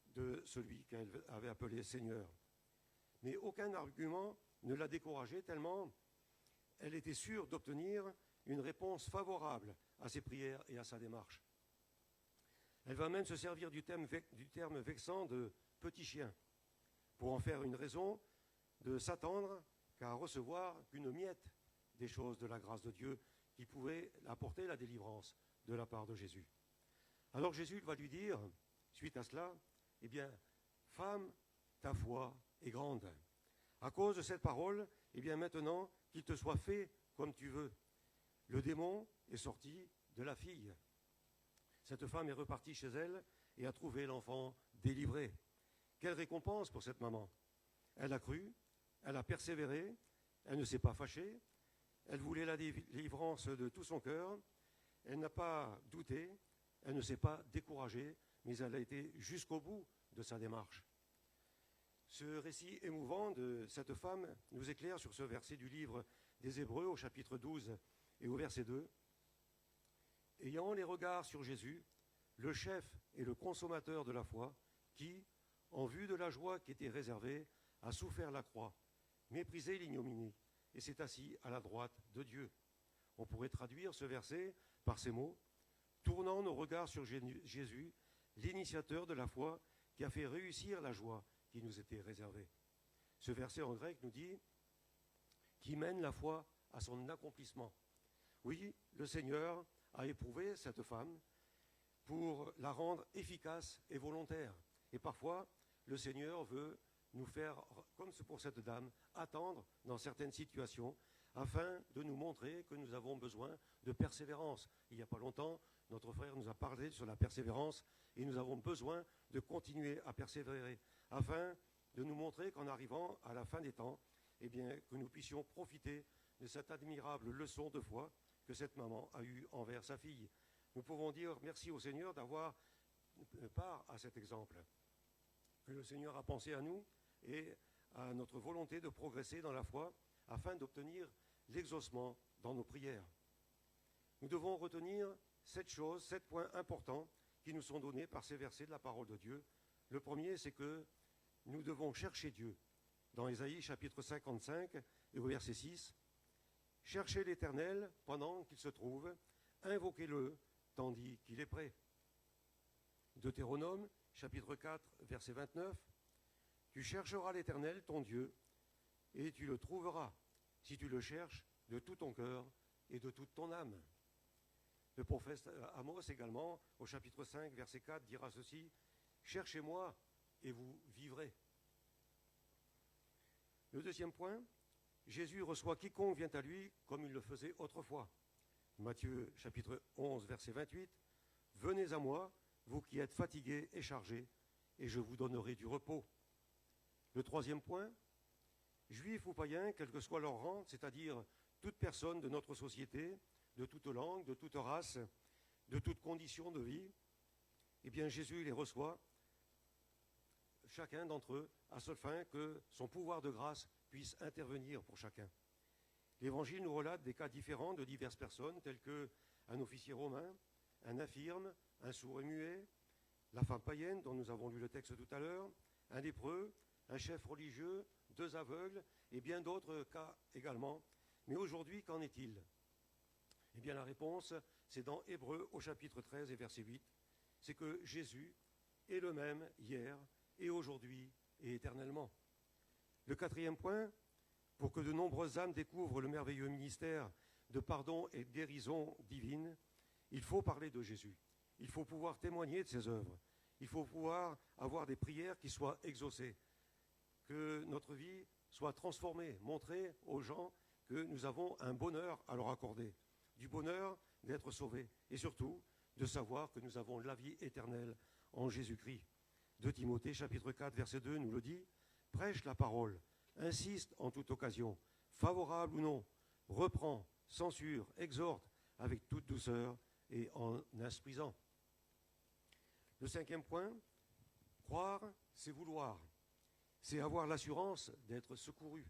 de celui qu'elle avait appelé Seigneur. Mais aucun argument ne l'a découragée tellement elle était sûre d'obtenir une réponse favorable à ses prières et à sa démarche. Elle va même se servir du terme vexant de « petit chien » pour en faire une raison de s'attendre qu'à recevoir qu'une miette des choses de la grâce de Dieu qui pouvait apporter la délivrance de la part de Jésus. Alors Jésus va lui dire, suite à cela, « Eh bien, femme, ta foi est grande. À cause de cette parole, eh bien maintenant, qu'il te soit fait comme tu veux. Le démon est sorti de la fille. » Cette femme est repartie chez elle et a trouvé l'enfant délivré. Quelle récompense pour cette maman! Elle a cru, elle a persévéré, elle ne s'est pas fâchée, elle voulait la délivrance de tout son cœur, elle n'a pas douté, elle ne s'est pas découragée, mais elle a été jusqu'au bout de sa démarche. Ce récit émouvant de cette femme nous éclaire sur ce verset du livre des Hébreux au chapitre 12 et au verset 2. « Ayant les regards sur Jésus, le chef et le consommateur de la foi, qui, en vue de la joie qui était réservée, a souffert la croix, méprisé l'ignominie, et s'est assis à la droite de Dieu. » On pourrait traduire ce verset par ces mots, « Tournant nos regards sur Jésus, l'initiateur de la foi, qui a fait réussir la joie qui nous était réservée. » Ce verset en grec nous dit « qui mène la foi à son accomplissement ». Oui, le Seigneur a éprouvé cette femme pour la rendre efficace et volontaire. Et parfois, le Seigneur veut nous faire, comme pour cette dame, attendre dans certaines situations afin de nous montrer que nous avons besoin de persévérance. Il n'y a pas longtemps, notre frère nous a parlé sur la persévérance et nous avons besoin de continuer à persévérer afin de nous montrer qu'en arrivant à la fin des temps, eh bien, que nous puissions profiter de cette admirable leçon de foi que cette maman a eue envers sa fille. Nous pouvons dire merci au Seigneur d'avoir part à cet exemple, que le Seigneur a pensé à nous et à notre volonté de progresser dans la foi afin d'obtenir l'exaucement dans nos prières. Nous devons retenir 7 choses, 7 points importants qui nous sont donnés par ces versets de la parole de Dieu. Le premier, c'est que nous devons chercher Dieu. Dans Ésaïe chapitre 55 et au verset 6, « Cherchez l'Éternel pendant qu'il se trouve, invoquez-le tandis qu'il est prêt. » Deutéronome chapitre 4 verset 29, « Tu chercheras l'Éternel ton Dieu et tu le trouveras si tu le cherches de tout ton cœur et de toute ton âme. » Le prophète Amos également, au chapitre 5 verset 4, dira ceci, « Cherchez-moi et vous vivrez. » Le deuxième point, Jésus reçoit quiconque vient à lui comme il le faisait autrefois. Matthieu chapitre 11 verset 28, « Venez à moi, vous qui êtes fatigués et chargés, et je vous donnerai du repos. » Le troisième point, juifs ou païens, quel que soit leur rang, c'est-à-dire toute personne de notre société, de toute langue, de toute race, de toute condition de vie, eh bien Jésus les reçoit, chacun d'entre eux, à seule fin que son pouvoir de grâce puisse intervenir pour chacun. L'Évangile nous relate des cas différents de diverses personnes, tels qu'un officier romain, un infirme, un sourd et muet, la femme païenne dont nous avons lu le texte tout à l'heure, un lépreux, un chef religieux, 2 aveugles et bien d'autres cas également. Mais aujourd'hui, qu'en est-il? Eh bien la réponse, c'est dans Hébreux au chapitre 13 et verset 8. C'est que Jésus est le même hier et aujourd'hui et éternellement. Le quatrième point, pour que de nombreuses âmes découvrent le merveilleux ministère de pardon et de guérison divine, il faut parler de Jésus. Il faut pouvoir témoigner de ses œuvres. Il faut pouvoir avoir des prières qui soient exaucées. Que notre vie soit transformée, montrer aux gens que nous avons un bonheur à leur accorder. Du bonheur d'être sauvés et surtout de savoir que nous avons la vie éternelle en Jésus-Christ. 2 Timothée chapitre 4 verset 2 nous le dit, « Prêche la parole, insiste en toute occasion, favorable ou non, reprend, censure, exhorte avec toute douceur et en instruisant. » Le cinquième point, croire, c'est vouloir. C'est avoir l'assurance d'être secouru,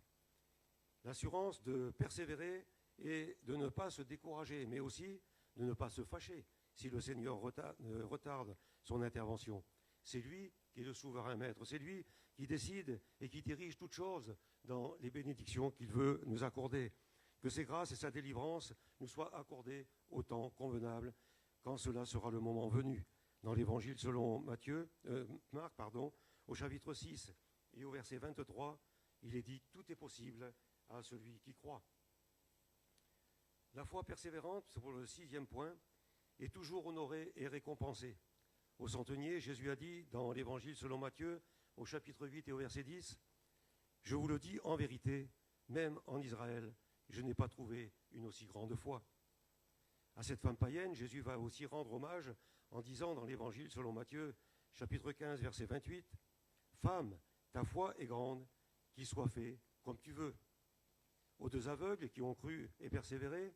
l'assurance de persévérer et de ne pas se décourager, mais aussi de ne pas se fâcher si le Seigneur retarde son intervention. C'est lui qui est le souverain maître, c'est lui qui décide et qui dirige toutes choses dans les bénédictions qu'il veut nous accorder. Que ses grâces et sa délivrance nous soient accordées au temps convenable, quand cela sera le moment venu. Dans l'évangile selon Marc, au chapitre 6 et au verset 23, il est dit « Tout est possible à celui qui croit ». La foi persévérante, c'est pour le 6e point, est toujours honorée et récompensée. Au centenier, Jésus a dit dans l'évangile selon Matthieu, au chapitre 8 et au verset 10, « Je vous le dis en vérité, même en Israël, je n'ai pas trouvé une aussi grande foi. » À cette femme païenne, Jésus va aussi rendre hommage en disant dans l'évangile selon Matthieu, chapitre 15, verset 28, « Femme, ta foi est grande, qu'il soit fait comme tu veux. » Aux 2 aveugles qui ont cru et persévéré,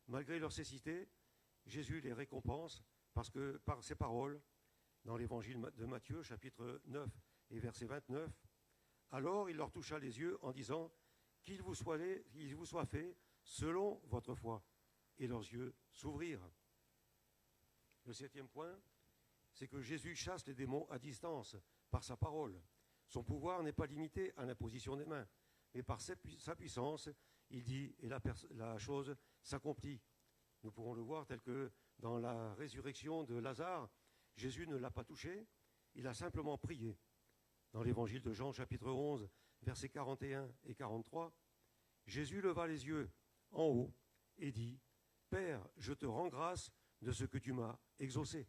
malgré leur cécité, Jésus les récompense parce que par ses paroles, dans l'évangile de Matthieu, chapitre 9 et verset 29, « Alors il leur toucha les yeux en disant, « Qu'il vous soit fait selon votre foi. » Et leurs yeux s'ouvrirent. Le 7e point, c'est que Jésus chasse les démons à distance par sa parole. Son pouvoir n'est pas limité à l'imposition des mains, mais par sa puissance, il dit et la chose s'accomplit. Nous pourrons le voir tel que dans la résurrection de Lazare, Jésus ne l'a pas touché, il a simplement prié. Dans l'évangile de Jean, chapitre 11, versets 41 et 43, Jésus leva les yeux en haut et dit, « Père, je te rends grâce de ce que tu m'as exaucé. »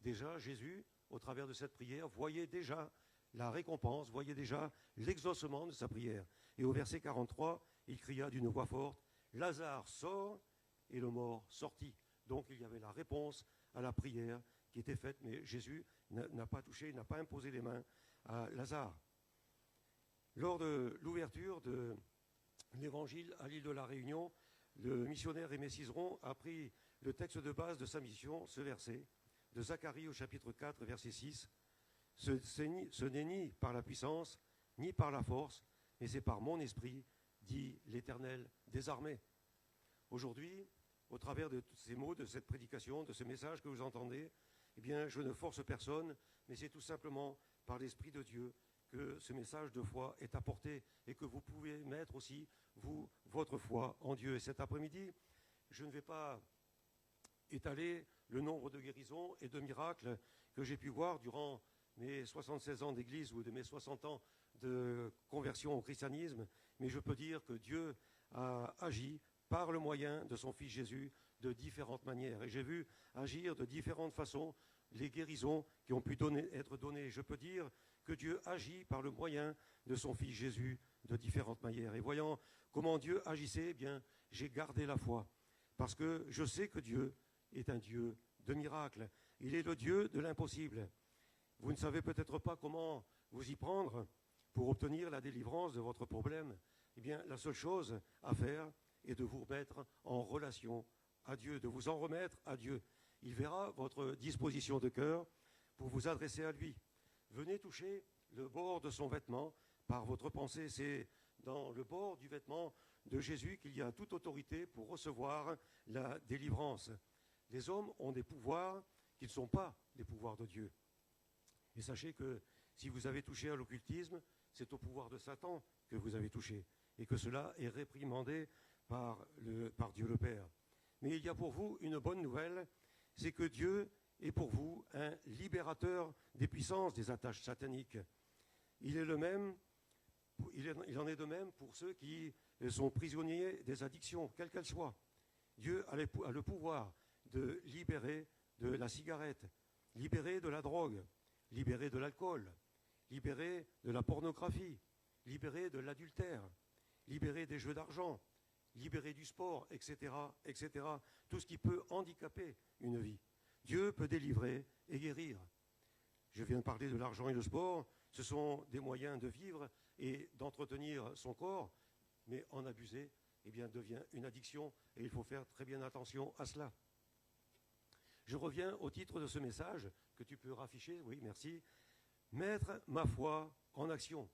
Déjà, Jésus, au travers de cette prière, voyait déjà la récompense, voyait déjà l'exaucement de sa prière. Et au verset 43, il cria d'une voix forte, « Lazare sort !» et le mort sortit. Donc il y avait la réponse à la prière qui était faite, mais Jésus n'a pas touché, n'a pas imposé les mains à Lazare. Lors de l'ouverture de l'évangile à l'île de la Réunion, le missionnaire Aimé Cizeron a pris le texte de base de sa mission, ce verset, de Zacharie au chapitre 4, verset 6. Ce n'est ni par la puissance, ni par la force, mais c'est par mon esprit, dit l'Éternel des armées. Aujourd'hui, au travers de tous ces mots, de cette prédication, de ce message que vous entendez, eh bien, je ne force personne, mais c'est tout simplement par l'Esprit de Dieu que ce message de foi est apporté et que vous pouvez mettre aussi, vous, votre foi en Dieu. Et cet après-midi, je ne vais pas étaler le nombre de guérisons et de miracles que j'ai pu voir durant mes 76 ans d'église ou de mes 60 ans de conversion au christianisme, mais je peux dire que Dieu a agi par le moyen de son Fils Jésus de différentes manières. Et j'ai vu agir de différentes façons les guérisons qui ont pu être données. Je peux dire que Dieu agit par le moyen de son Fils Jésus de différentes manières. Et voyant comment Dieu agissait, eh bien, j'ai gardé la foi. Parce que je sais que Dieu est un Dieu de miracles. Il est le Dieu de l'impossible. Vous ne savez peut-être pas comment vous y prendre pour obtenir la délivrance de votre problème. Eh bien, la seule chose à faire est de vous remettre en relation à Dieu, de vous en remettre à Dieu. Il verra votre disposition de cœur pour vous adresser à lui. Venez toucher le bord de son vêtement par votre pensée. C'est dans le bord du vêtement de Jésus qu'il y a toute autorité pour recevoir la délivrance. Les hommes ont des pouvoirs qui ne sont pas les pouvoirs de Dieu. Et sachez que si vous avez touché à l'occultisme, c'est au pouvoir de Satan que vous avez touché et que cela est réprimandé par Dieu le Père. Mais il y a pour vous une bonne nouvelle, c'est que Dieu est pour vous un libérateur des puissances des attaches sataniques. Il en est de même pour ceux qui sont prisonniers des addictions, quelles qu'elles soient. Dieu a le pouvoir de libérer de la cigarette, libérer de la drogue, libérer de l'alcool, libérer de la pornographie, libérer de l'adultère, libérer des jeux d'argent, libérer du sport, etc., etc. Tout ce qui peut handicaper une vie. Dieu peut délivrer et guérir. Je viens de parler de l'argent et le sport. Ce sont des moyens de vivre et d'entretenir son corps, mais en abuser, eh bien, devient une addiction et il faut faire très bien attention à cela. Je reviens au titre de ce message que tu peux rafficher, oui, merci. Mettre ma foi en action.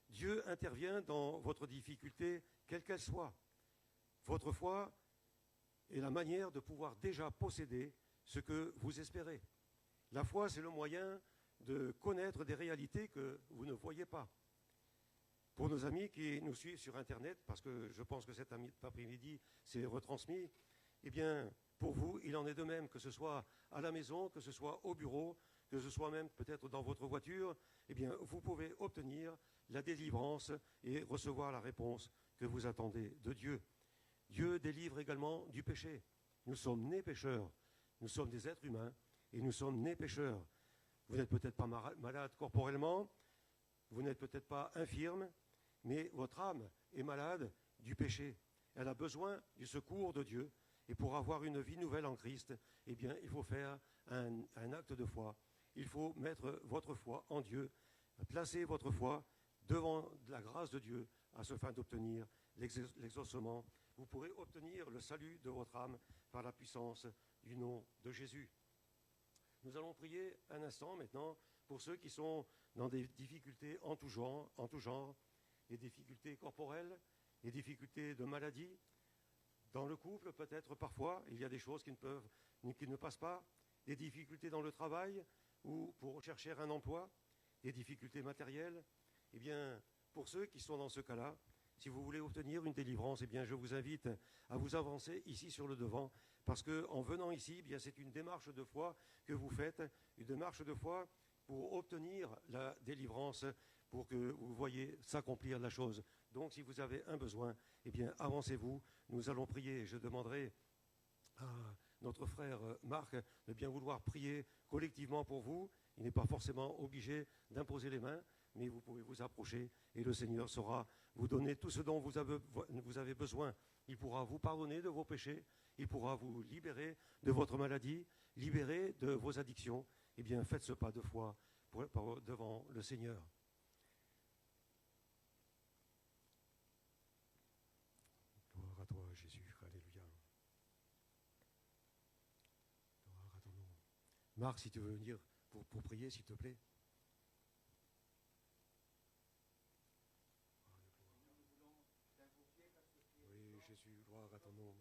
Dieu intervient dans votre difficulté, quelle qu'elle soit. Votre foi est la manière de pouvoir déjà posséder ce que vous espérez. La foi, c'est le moyen de connaître des réalités que vous ne voyez pas. Pour nos amis qui nous suivent sur Internet, parce que je pense que cet après-midi c'est retransmis, eh bien, pour vous, il en est de même, que ce soit à la maison, que ce soit au bureau, que ce soit même peut-être dans votre voiture, eh bien, vous pouvez obtenir la délivrance et recevoir la réponse que vous attendez de Dieu. Dieu délivre également du péché. Nous sommes nés pécheurs, nous sommes des êtres humains et nous sommes nés pécheurs. Vous n'êtes peut-être pas malade corporellement, vous n'êtes peut-être pas infirme, mais votre âme est malade du péché. Elle a besoin du secours de Dieu. Et pour avoir une vie nouvelle en Christ, eh bien, il faut faire un acte de foi. Il faut mettre votre foi en Dieu, placer votre foi devant la grâce de Dieu, afin d'obtenir l'exaucement. Vous pourrez obtenir le salut de votre âme par la puissance du nom de Jésus. Nous allons prier un instant maintenant pour ceux qui sont dans des difficultés en tout genre, des difficultés corporelles, des difficultés de maladie. Dans le couple, peut-être parfois, il y a des choses qui ne passent pas, des difficultés dans le travail ou pour chercher un emploi, des difficultés matérielles. Eh bien, pour ceux qui sont dans ce cas-là, si vous voulez obtenir une délivrance, eh bien, je vous invite à vous avancer ici sur le devant, parce qu'en venant ici, eh bien, c'est une démarche de foi que vous faites, une démarche de foi pour obtenir la délivrance, pour que vous voyez s'accomplir la chose. Donc, si vous avez un besoin, eh bien, avancez-vous. Nous allons prier. Je demanderai à notre frère Marc de bien vouloir prier collectivement pour vous. Il n'est pas forcément obligé d'imposer les mains, mais vous pouvez vous approcher et le Seigneur saura vous donner tout ce dont vous avez besoin. Il pourra vous pardonner de vos péchés, il pourra vous libérer de votre maladie, libérer de vos addictions. Eh bien, faites ce pas de foi devant le Seigneur. Gloire à toi, Jésus. Alléluia. Gloire à ton nom. Marc, si tu veux venir pour prier, s'il te plaît. Oui, Jésus, gloire à ton nom.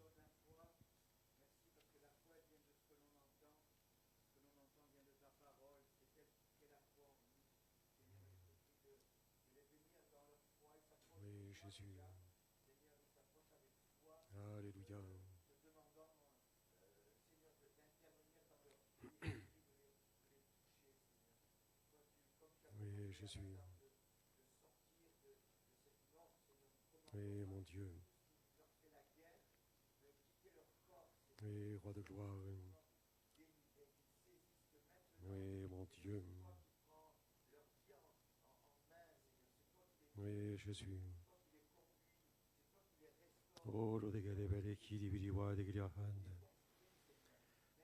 Oui, Jésus. Alléluia. Oui, Jésus. Oui, mon Dieu. Oui, roi de gloire. Oui, mon Dieu. Oui, Jésus. Oh, lo de gelebele kiri biri wa de gilahand.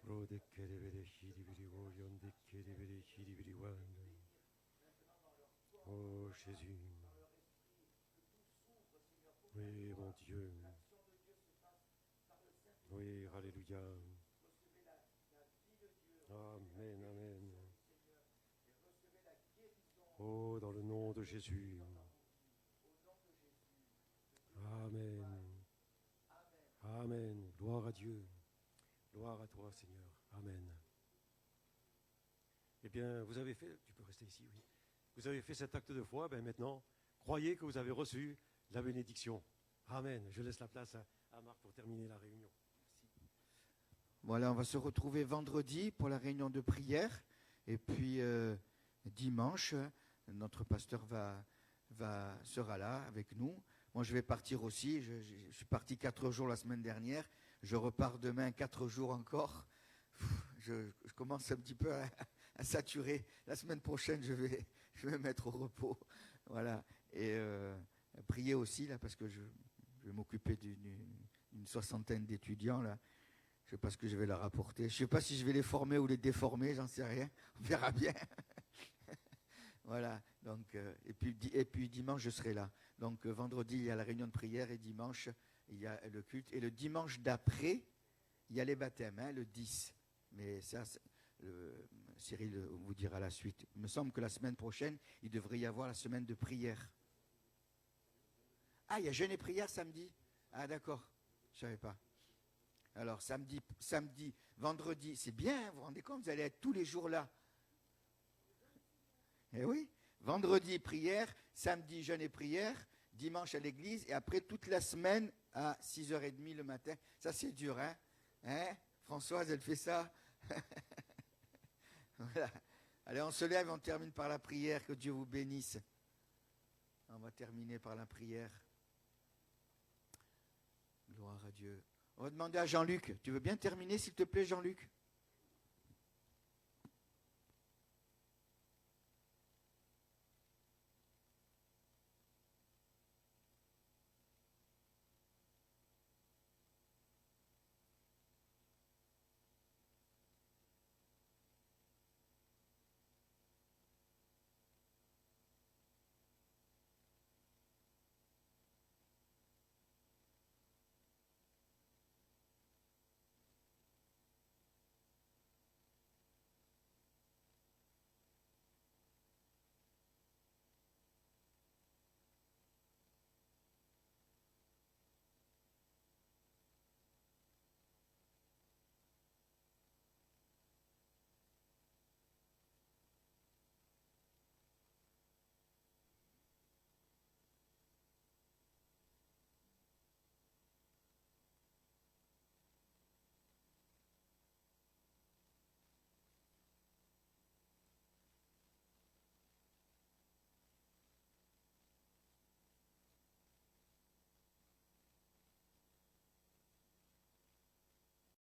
Lo de gelebele kiri biri wa yon de gelebele kiri biri wa. Oh, Jésus. Oui, mon Dieu. Oui, alléluia. Amen, amen. Oh, dans le nom de Jésus. Amen. Amen. Gloire à Dieu. Gloire à toi, Seigneur. Amen. Eh bien, vous avez fait, tu peux rester ici, oui. Vous avez fait cet acte de foi, ben maintenant, croyez que vous avez reçu la bénédiction. Amen. Je laisse la place à Marc pour terminer la réunion. Merci. Voilà, on va se retrouver vendredi pour la réunion de prière. Et puis, dimanche, notre pasteur sera là avec nous. Moi, je vais partir aussi. Je suis parti 4 jours la semaine dernière. Je repars demain 4 jours encore. Je commence un petit peu à saturer. La semaine prochaine, je vais me mettre au repos. Voilà. Et prier aussi, là, parce que je vais m'occuper d'une 60aine d'étudiants, là. Je ne sais pas ce que je vais leur apporter. Je ne sais pas si je vais les former ou les déformer, j'en sais rien. On verra bien. Voilà. Donc, et puis dimanche, je serai là. Donc vendredi, il y a la réunion de prière et dimanche, il y a le culte. Et le dimanche d'après, il y a les baptêmes, le 10. Mais ça, Cyril vous dira la suite. Il me semble que la semaine prochaine, il devrait y avoir la semaine de prière. Ah, il y a jeûne et prière samedi? Ah, d'accord. Je ne savais pas. Alors samedi, vendredi, c'est bien, vous vous rendez compte, vous allez être tous les jours là. Eh oui, vendredi prière, samedi jeûne et prière, dimanche à l'église, et après toute la semaine à 6h30 le matin. Ça c'est dur, hein, Françoise, elle fait ça. Voilà. Allez, on se lève, on termine par la prière, que Dieu vous bénisse. On va terminer par la prière. Gloire à Dieu. On va demander à Jean-Luc. Tu veux bien terminer, s'il te plaît, Jean-Luc ?